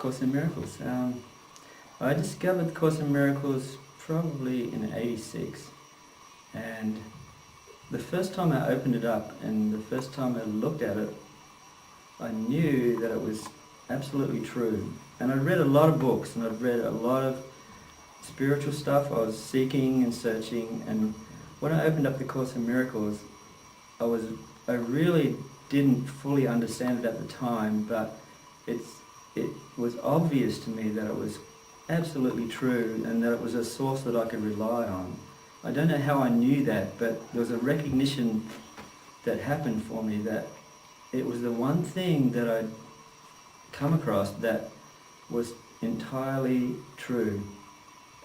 Course in Miracles. I discovered Course in Miracles probably in '86, and the first time I opened it up and the first time I looked at it, I knew that it was absolutely true. And I'd read a lot of books and I'd read a lot of spiritual stuff. I was seeking and searching, and when I opened up the Course in Miracles, I really didn't fully understand it at the time, but it was obvious to me that it was absolutely true and that it was a source that I could rely on. I don't know how I knew that, but there was a recognition that happened for me that it was the one thing that I'd come across that was entirely true.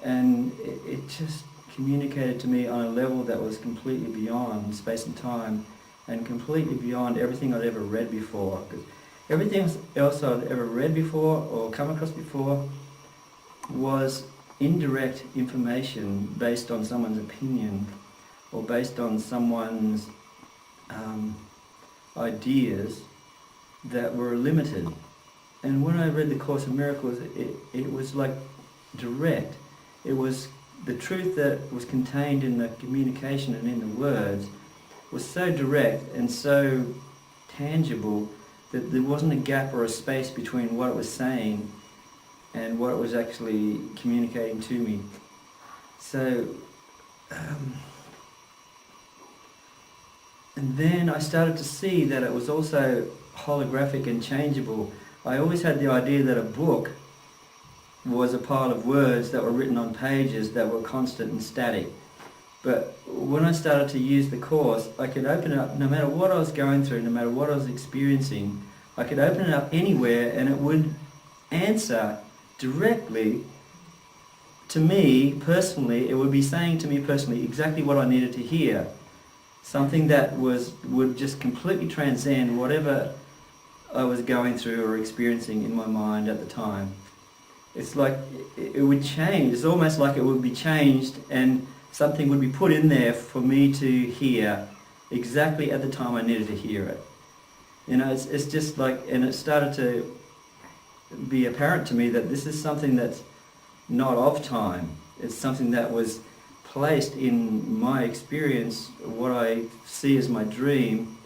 And it just communicated to me on a level that was completely beyond space and time and completely beyond everything I'd ever read before. Because everything else I'd ever read before or come across before was indirect information based on someone's opinion or based on someone's ideas that were limited. And when I read the Course in Miracles, it was like direct. It was the truth that was contained in the communication and in the words was so direct and so tangible that there wasn't a gap or a space between what it was saying and what it was actually communicating to me. So, and then I started to see that it was also holographic and changeable. I always had the idea that a book was a pile of words that were written on pages that were constant and static. But when I started to use the Course, I could open it up, no matter what I was going through, no matter what I was experiencing, I could open it up anywhere and it would answer directly to me personally. It would be saying to me personally exactly what I needed to hear. Something that would just completely transcend whatever I was going through or experiencing in my mind at the time. It's like it would change. It's almost like it would be changed and something would be put in there for me to hear exactly at the time I needed to hear it. You know, it's just like, and it started to be apparent to me that this is something that's not of time. It's something that was placed in my experience, what I see as my dream,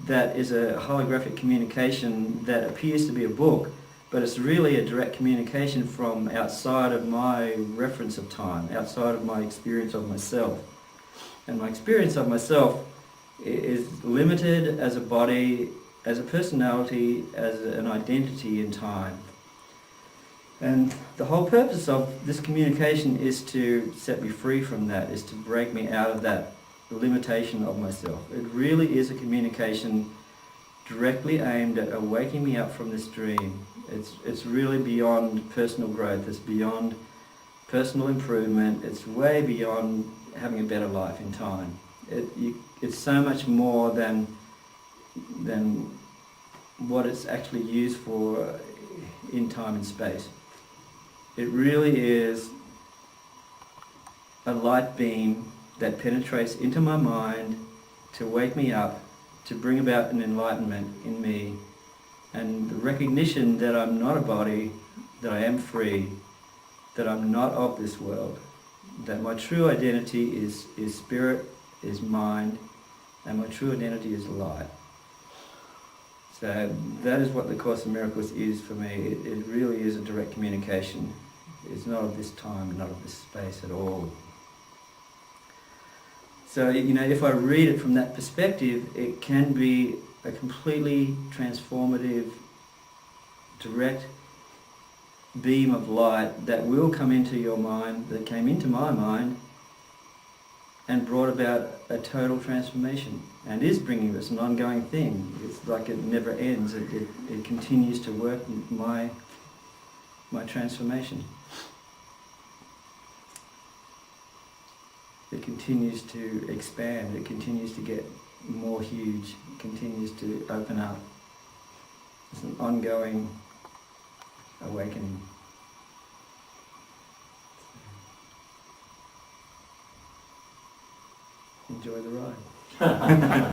that is a holographic communication that appears to be a book, but it's really a direct communication from outside of my reference of time, outside of my experience of myself. And my experience of myself is limited as a body, as a personality, as an identity in time. And the whole purpose of this communication is to set me free from that, is to break me out of that limitation of myself. It really is a communication directly aimed at waking me up from this dream. It's really beyond personal growth, it's beyond personal improvement, it's way beyond having a better life in time. It's so much more than what it's actually used for in time and space. It really is a light beam that penetrates into my mind to wake me up, to bring about an enlightenment in me, and the recognition that I'm not a body, that I am free, that I'm not of this world, that my true identity is spirit, is mind, and my true identity is light. So that is what the Course in Miracles is for me. It really is a direct communication. It's not of this time, not of this space at all. So, you know, if I read it from that perspective, it can be a completely transformative, direct beam of light that will come into your mind, that came into my mind, and brought about a total transformation, and is bringing this an ongoing thing. It's like it never ends. It continues to work my transformation. It continues to expand, it continues to get more huge, it continues to open up. It's an ongoing awakening. Enjoy the ride.